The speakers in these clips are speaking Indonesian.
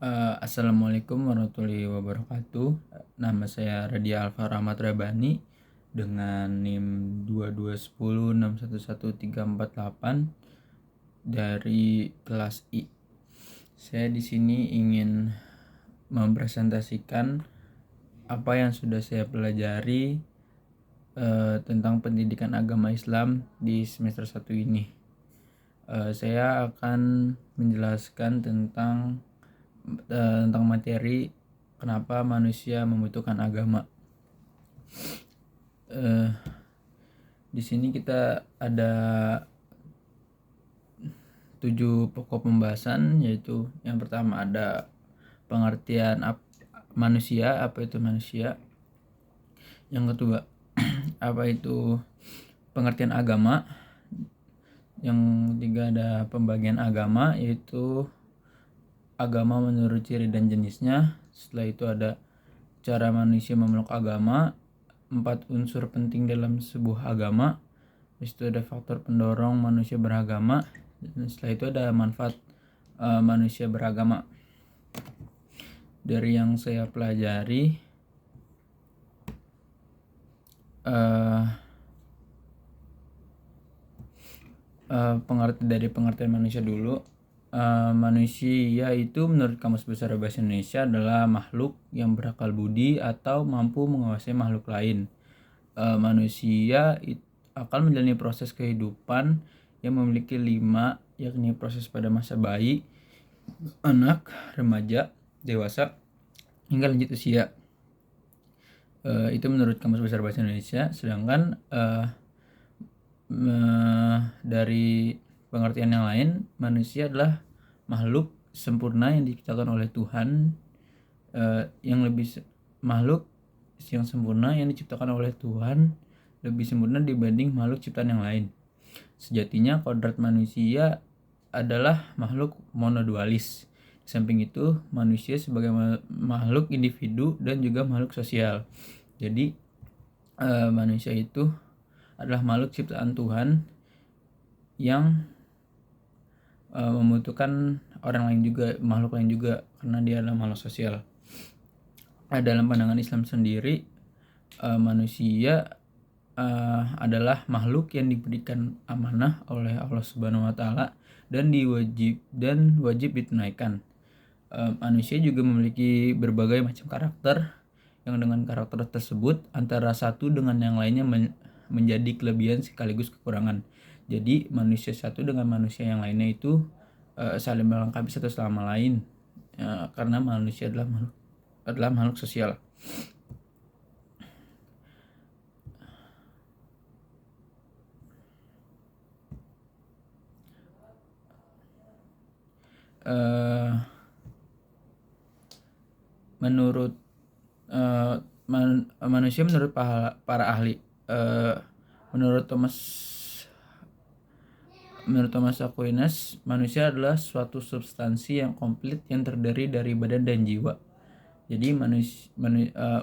Assalamualaikum warahmatullahi wabarakatuh. Nama saya Radia Alfa Rahmat Rabani dengan NIM 2210611348 dari kelas I. Saya di sini ingin mempresentasikan apa yang sudah saya pelajari tentang pendidikan agama Islam di semester 1 ini. Saya akan menjelaskan tentang materi kenapa manusia membutuhkan agama. Di sini kita ada 7 pokok pembahasan, yaitu yang pertama ada pengertian manusia, apa itu manusia. Yang kedua, apa itu pengertian agama. Yang ketiga ada pembagian agama, yaitu agama menurut ciri dan jenisnya. Setelah itu ada cara manusia memeluk agama, 4 unsur penting dalam sebuah agama. Habis itu ada faktor pendorong manusia beragama, dan setelah itu ada manfaat manusia beragama. Dari yang saya pelajari, pengertian manusia dulu. Manusia itu menurut Kamus Besar Bahasa Indonesia adalah makhluk yang berakal budi atau mampu menguasai makhluk lain. Manusia akan menjalani proses kehidupan yang memiliki 5, yakni proses pada masa bayi, anak, remaja, dewasa, hingga lanjut usia. Itu menurut Kamus Besar Bahasa Indonesia. Sedangkan dari pengertian yang lain, manusia adalah makhluk sempurna yang diciptakan oleh Tuhan, makhluk yang sempurna yang diciptakan oleh Tuhan lebih sempurna dibanding makhluk ciptaan yang lain. Sejatinya kodrat manusia adalah makhluk monodualis. Di samping itu, manusia sebagai makhluk individu dan juga makhluk sosial. Jadi manusia itu adalah makhluk ciptaan Tuhan yang membutuhkan orang lain juga, makhluk lain juga, karena dia adalah makhluk sosial. Dalam pandangan Islam sendiri, manusia adalah makhluk yang diberikan amanah oleh Allah Subhanahu wa taala dan wajib ditunaikan. Manusia juga memiliki berbagai macam karakter, yang dengan karakter tersebut antara satu dengan yang lainnya menjadi kelebihan sekaligus kekurangan. Jadi manusia satu dengan manusia yang lainnya itu saling melengkapi satu sama lain, karena manusia adalah makhluk sosial. Menurut manusia menurut para ahli, menurut Thomas Aquinas, manusia adalah suatu substansi yang komplit yang terdiri dari badan dan jiwa. Jadi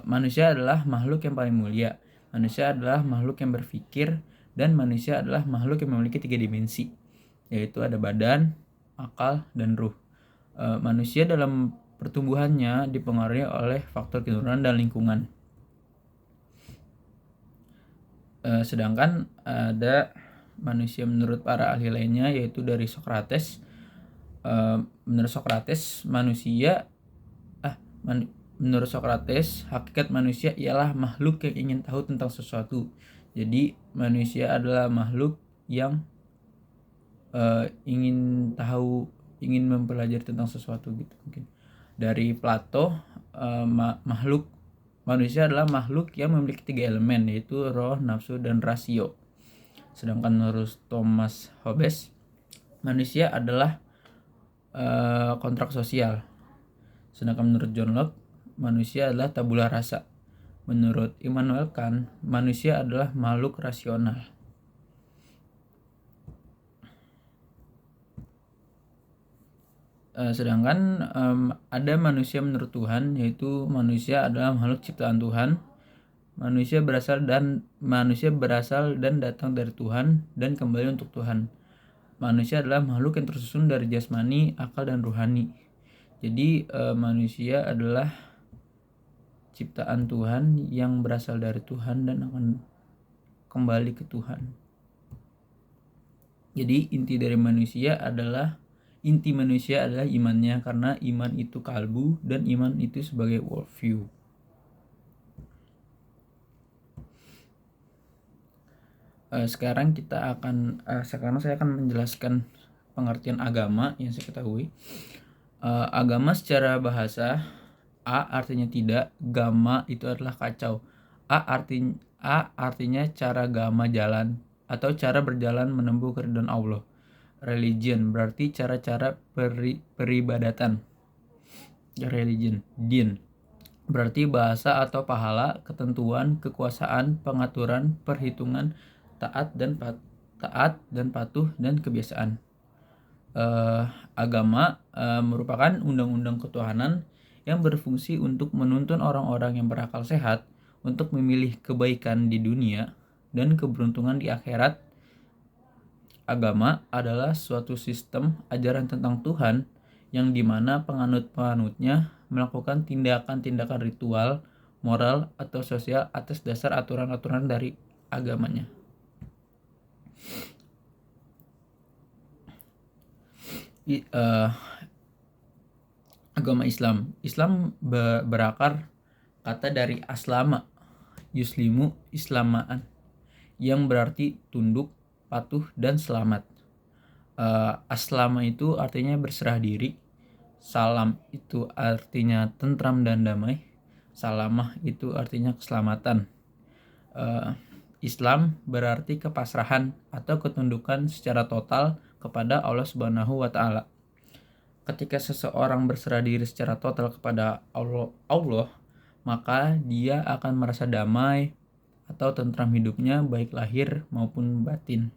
manusia adalah makhluk yang paling mulia. Manusia adalah makhluk yang berpikir, dan manusia adalah makhluk yang memiliki 3 dimensi, yaitu ada badan, akal, dan ruh. Manusia dalam pertumbuhannya dipengaruhi oleh faktor keturunan dan lingkungan. Sedangkan ada manusia menurut para ahli lainnya, yaitu dari Socrates. Menurut Socrates, menurut Socrates, hakikat manusia ialah makhluk yang ingin tahu tentang sesuatu. Jadi manusia adalah makhluk yang ingin tahu, ingin mempelajari tentang sesuatu gitu mungkin. Dari Plato, manusia adalah makhluk yang memiliki 3 elemen, yaitu roh, nafsu, dan rasio. Sedangkan menurut Thomas Hobbes, manusia adalah kontrak sosial. Sedangkan menurut John Locke, manusia adalah tabula rasa. Menurut Immanuel Kant, manusia adalah makhluk rasional. Sedangkan ada manusia menurut Tuhan, yaitu manusia adalah makhluk ciptaan Tuhan. Manusia berasal dan datang dari Tuhan dan kembali untuk Tuhan. Manusia adalah makhluk yang tersusun dari jasmani, akal, dan ruhani. Jadi manusia adalah ciptaan Tuhan yang berasal dari Tuhan dan akan kembali ke Tuhan. Jadi inti manusia adalah imannya, karena iman itu kalbu dan iman itu sebagai worldview. Sekarang saya akan menjelaskan pengertian agama yang saya ketahui. Agama secara bahasa, a artinya tidak, gama itu adalah kacau. A artinya cara gama jalan atau cara berjalan menempuh keridhaan Allah. Religion berarti cara-cara peribadatan. Religion. Din berarti bahasa atau pahala, ketentuan, kekuasaan, pengaturan, perhitungan, taat dan patuh dan kebiasaan. Agama merupakan undang-undang ketuhanan yang berfungsi untuk menuntun orang-orang yang berakal sehat untuk memilih kebaikan di dunia dan keberuntungan di akhirat. Agama adalah suatu sistem ajaran tentang Tuhan yang dimana penganut-penganutnya melakukan tindakan-tindakan ritual, moral, atau sosial atas dasar aturan-aturan dari agamanya. Agama Islam berakar kata dari aslama, yuslimu, islamaan, yang berarti tunduk, patuh, dan selamat. Aslama itu artinya berserah diri, salam itu artinya tentram dan damai, salamah itu artinya keselamatan. Islam berarti kepasrahan atau ketundukan secara total kepada Allah Subhanahu wa Ta'ala. Ketika seseorang berserah diri secara total kepada Allah, maka dia akan merasa damai atau tentram hidupnya, baik lahir maupun batin.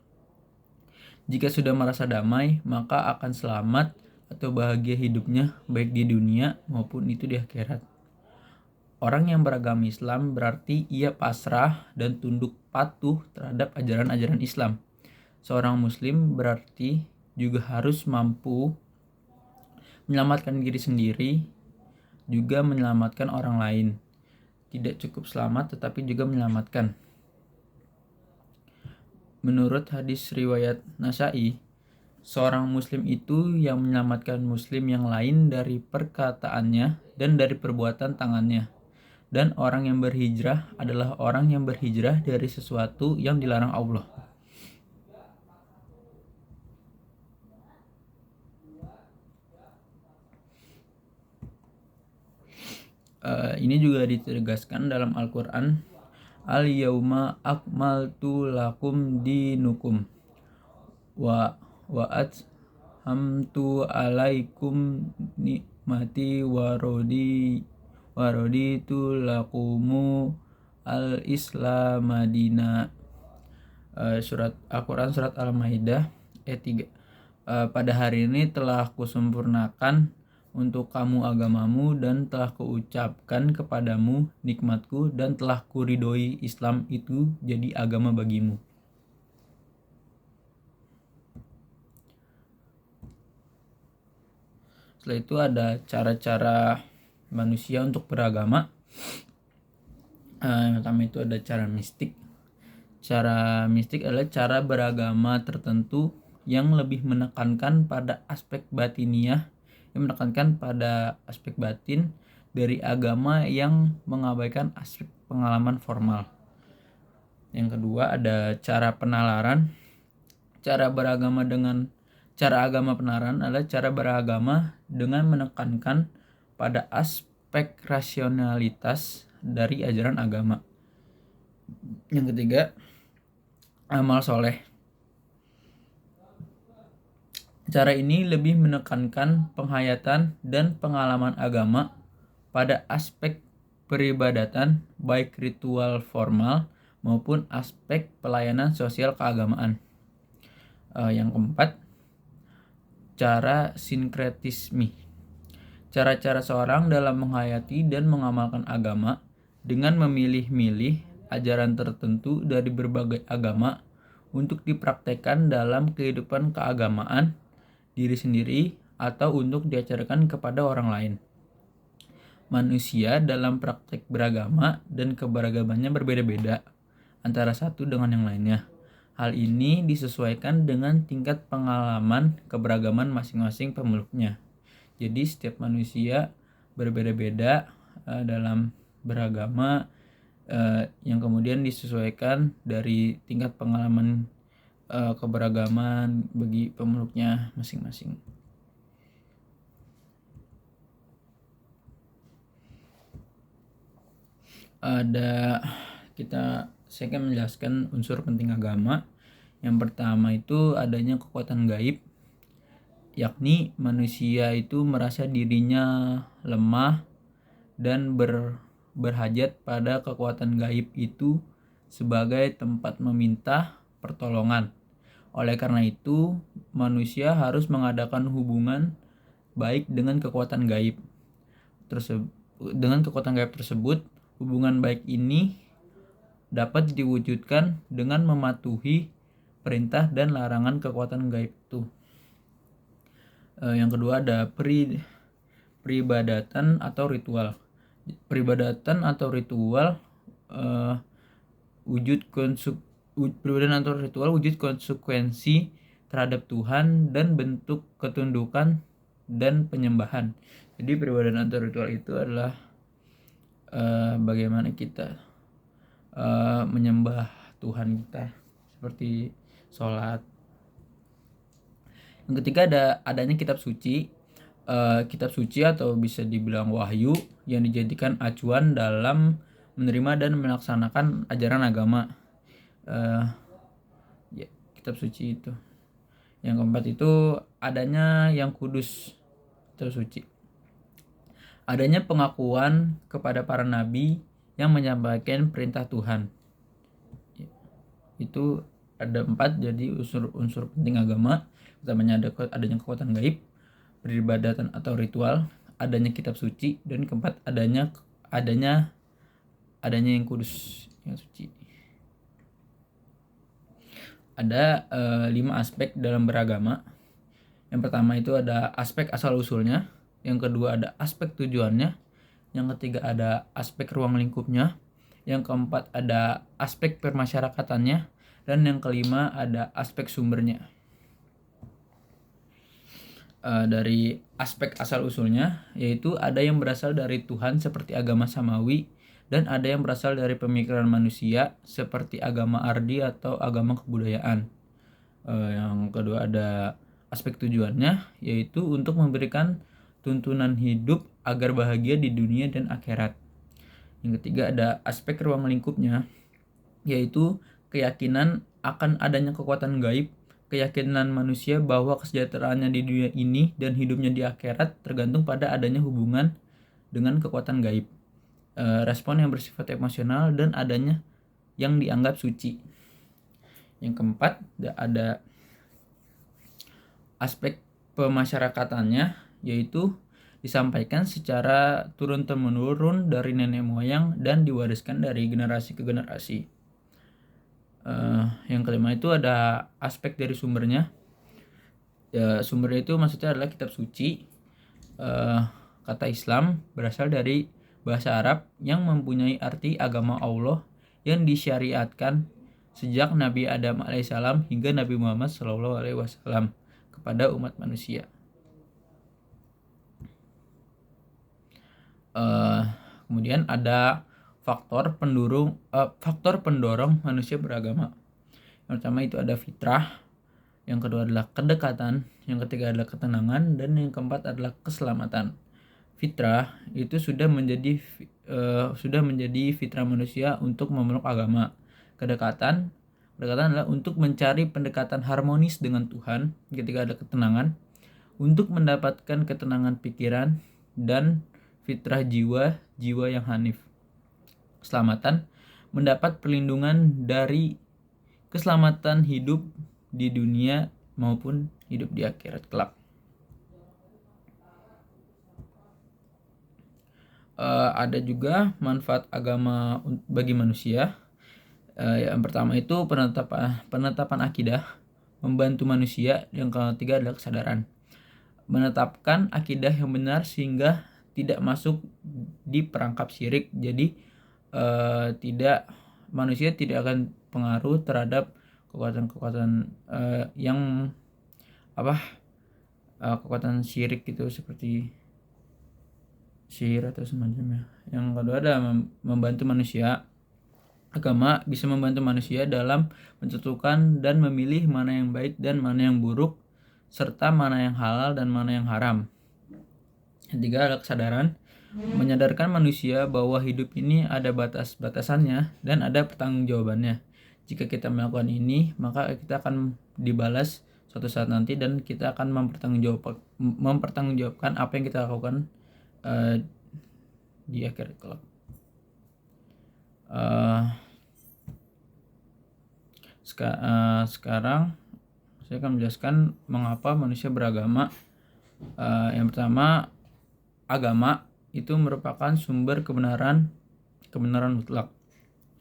Jika sudah merasa damai, maka akan selamat atau bahagia hidupnya, baik di dunia maupun itu di akhirat. Orang yang beragama Islam berarti ia pasrah dan tunduk patuh terhadap ajaran-ajaran Islam. Seorang muslim berarti juga harus mampu menyelamatkan diri sendiri, juga menyelamatkan orang lain. Tidak cukup selamat tetapi juga menyelamatkan. Menurut hadis riwayat Nasa'i, seorang muslim itu yang menyelamatkan muslim yang lain dari perkataannya dan dari perbuatan tangannya. Dan orang yang berhijrah adalah orang yang berhijrah dari sesuatu yang dilarang Allah. Ini juga ditegaskan dalam Al-Quran. Al-yauma akmaltu lakum dinukum wa athamtu alaikum nikmati waraditu lakumu al-islam madina. Surat Al-Quran surat Al-Maidah ayat 3. Pada hari ini telah kusempurnakan untuk kamu agamamu dan telah kuucapkan kepadamu nikmatku dan telah kuridhoi Islam itu jadi agama bagimu. Setelah itu ada cara-cara manusia untuk beragama. Yang pertama itu ada cara mistik. Cara mistik adalah cara beragama tertentu yang lebih menekankan pada aspek batiniah, yang menekankan pada aspek batin dari agama yang mengabaikan aspek pengalaman formal. Yang kedua ada cara penalaran. Cara agama penalaran adalah cara beragama dengan menekankan pada aspek rasionalitas dari ajaran agama. Yang ketiga, amal soleh. Cara ini lebih menekankan penghayatan dan pengalaman agama pada aspek peribadatan, baik ritual formal maupun aspek pelayanan sosial keagamaan. Yang keempat, cara sinkretisme. Cara-cara seorang dalam menghayati dan mengamalkan agama dengan memilih-milih ajaran tertentu dari berbagai agama untuk dipraktekkan dalam kehidupan keagamaan diri sendiri atau untuk diajarkan kepada orang lain. Manusia dalam praktek beragama dan keberagamannya berbeda-beda antara satu dengan yang lainnya. Hal ini disesuaikan dengan tingkat pengalaman keberagaman masing-masing pemeluknya. Jadi setiap manusia berbeda-beda dalam beragama, yang kemudian disesuaikan dari tingkat pengalaman keberagaman bagi pemeluknya masing-masing. Saya akan menjelaskan unsur penting agama. Yang pertama itu adanya kekuatan gaib, yakni manusia itu merasa dirinya lemah dan berhajat pada kekuatan gaib itu sebagai tempat meminta pertolongan. Oleh karena itu, manusia harus mengadakan hubungan baik dengan kekuatan gaib tersebut. Hubungan baik ini dapat diwujudkan dengan mematuhi perintah dan larangan kekuatan gaib itu. Yang kedua ada peribadatan atau ritual. Peribadatan atau ritual wujud konsekuensi terhadap Tuhan dan bentuk ketundukan dan penyembahan. Jadi peribadatan atau ritual itu adalah bagaimana kita menyembah Tuhan kita, seperti sholat. Yang ketiga adanya kitab suci. Kitab suci atau bisa dibilang wahyu yang dijadikan acuan dalam menerima dan melaksanakan ajaran agama. Kitab suci itu. Yang keempat itu adanya yang kudus atau suci. Adanya pengakuan kepada para nabi yang menyampaikan perintah Tuhan. Itu ada 4 jadi unsur penting agama. Pertamanya adanya kekuatan gaib, peribadatan atau ritual, adanya kitab suci, dan keempat adanya yang kudus, yang suci. Ada 5 aspek dalam beragama. Yang pertama itu ada aspek asal usulnya, yang kedua ada aspek tujuannya, yang ketiga ada aspek ruang lingkupnya, yang keempat ada aspek permasyarakatannya, dan yang kelima ada aspek sumbernya. Dari aspek asal usulnya, yaitu ada yang berasal dari Tuhan seperti agama samawi, dan ada yang berasal dari pemikiran manusia seperti agama ardi atau agama kebudayaan. Yang kedua ada aspek tujuannya, yaitu untuk memberikan tuntunan hidup agar bahagia di dunia dan akhirat. Yang ketiga ada aspek ruang lingkupnya, yaitu keyakinan akan adanya kekuatan gaib, keyakinan manusia bahwa kesejahteraannya di dunia ini dan hidupnya di akhirat tergantung pada adanya hubungan dengan kekuatan gaib. Respon yang bersifat emosional dan adanya yang dianggap suci. Yang keempat ada aspek pemasyarakatannya, yaitu disampaikan secara turun-temurun dari nenek moyang dan diwariskan dari generasi ke generasi. Yang kelima itu ada aspek dari sumbernya. Sumbernya itu maksudnya adalah kitab suci. Kata Islam berasal dari bahasa Arab yang mempunyai arti agama Allah yang disyariatkan sejak Nabi Adam alaihissalam hingga Nabi Muhammad SAW kepada umat manusia. Kemudian ada faktor pendorong manusia beragama. Yang pertama itu ada fitrah, yang kedua adalah kedekatan, yang ketiga adalah ketenangan, dan yang keempat adalah keselamatan. Fitrah itu sudah menjadi fitrah manusia untuk memeluk agama. Kedekatan adalah untuk mencari pendekatan harmonis dengan Tuhan. Ketika ada ketenangan, untuk mendapatkan ketenangan pikiran dan fitrah jiwa yang hanif. Keselamatan mendapat perlindungan dari keselamatan hidup di dunia maupun hidup di akhirat kelak. Ada juga manfaat agama bagi manusia. Yang pertama itu penetapan akidah, membantu manusia. Yang ketiga adalah kesadaran. menetapkan akidah yang benar sehingga tidak masuk di perangkap syirik. Jadi manusia tidak akan pengaruh terhadap kekuatan-kekuatan yang kekuatan syirik itu, seperti sihir atau semacamnya. Yang kedua adalah membantu manusia. Agama bisa membantu manusia dalam menentukan dan memilih mana yang baik dan mana yang buruk, serta mana yang halal dan mana yang haram. Ketiga adalah kesadaran, menyadarkan manusia bahwa hidup ini ada batas-batasannya dan ada pertanggungjawabannya. Jika kita melakukan ini, maka kita akan dibalas suatu saat nanti dan kita akan mempertanggungjawabkan apa yang kita lakukan di akhir kelak. Sekarang saya akan menjelaskan mengapa manusia beragama. Yang pertama, agama itu merupakan sumber kebenaran mutlak.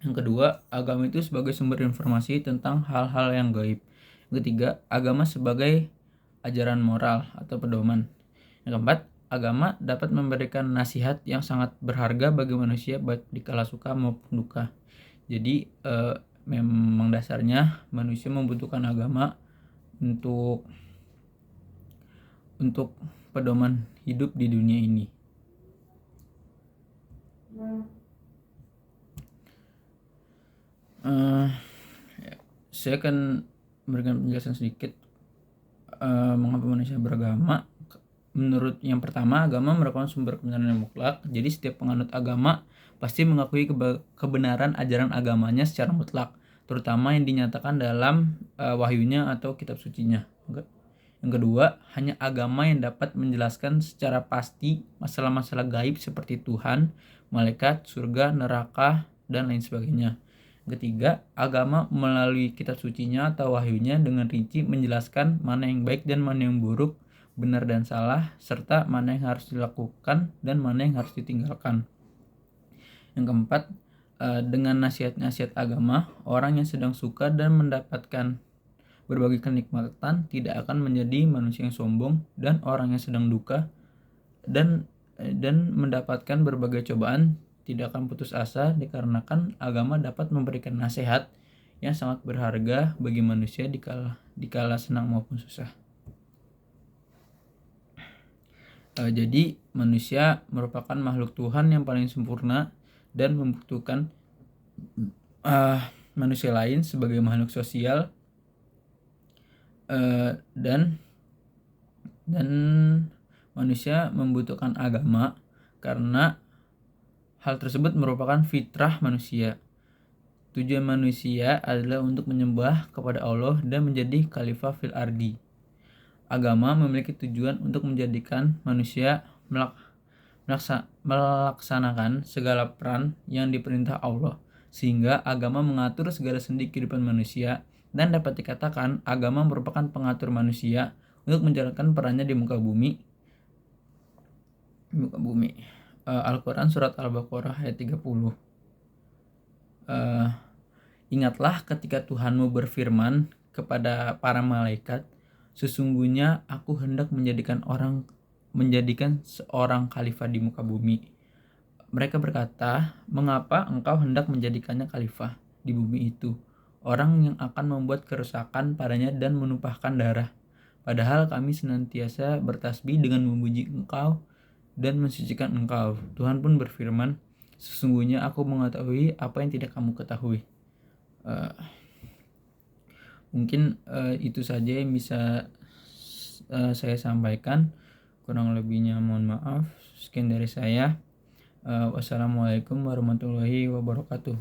Yang kedua, agama itu sebagai sumber informasi tentang hal-hal yang gaib. Yang ketiga, agama sebagai ajaran moral atau pedoman. Yang keempat, agama dapat memberikan nasihat yang sangat berharga bagi manusia baik di kala suka maupun duka. Jadi memang dasarnya manusia membutuhkan agama untuk pedoman hidup di dunia ini. Saya akan memberikan penjelasan sedikit mengapa manusia beragama. Menurut yang pertama, agama merupakan sumber kebenaran yang mutlak. Jadi setiap penganut agama pasti mengakui kebenaran ajaran agamanya secara mutlak, terutama yang dinyatakan dalam wahyunya atau kitab sucinya. Yang kedua, hanya agama yang dapat menjelaskan secara pasti masalah-masalah gaib seperti Tuhan, malaikat, surga, neraka, dan lain sebagainya. Yang ketiga, agama melalui kitab sucinya atau wahyunya dengan rinci menjelaskan mana yang baik dan mana yang buruk, benar dan salah, serta mana yang harus dilakukan dan mana yang harus ditinggalkan. Yang keempat, dengan nasihat-nasihat agama, orang yang sedang suka dan mendapatkan berbagai kenikmatan tidak akan menjadi manusia yang sombong, dan orang yang sedang duka dan mendapatkan berbagai cobaan tidak akan putus asa, dikarenakan agama dapat memberikan nasihat yang sangat berharga bagi manusia di kala senang maupun susah. Jadi manusia merupakan makhluk Tuhan yang paling sempurna dan membutuhkan manusia lain sebagai makhluk sosial, dan manusia membutuhkan agama karena hal tersebut merupakan fitrah manusia. Tujuan manusia adalah untuk menyembah kepada Allah dan menjadi khalifah fil ardi. Agama memiliki tujuan untuk menjadikan manusia melaksanakan segala peran yang diperintah Allah, sehingga agama mengatur segala sendi kehidupan manusia, dan dapat dikatakan agama merupakan pengatur manusia untuk menjalankan perannya di muka bumi. Al-Quran surat Al-Baqarah ayat 30. Ingatlah ketika Tuhanmu berfirman kepada para malaikat, sesungguhnya aku hendak menjadikan seorang khalifah di muka bumi. Mereka berkata, mengapa engkau hendak menjadikannya khalifah di bumi itu? Orang yang akan membuat kerusakan padanya dan menumpahkan darah. Padahal kami senantiasa bertasbih dengan memuji engkau dan mensucikan engkau. Tuhan pun berfirman, sesungguhnya aku mengetahui apa yang tidak kamu ketahui. Mungkin itu saja yang bisa saya sampaikan. Kurang lebihnya mohon maaf. Sekian dari saya. Wassalamualaikum warahmatullahi wabarakatuh.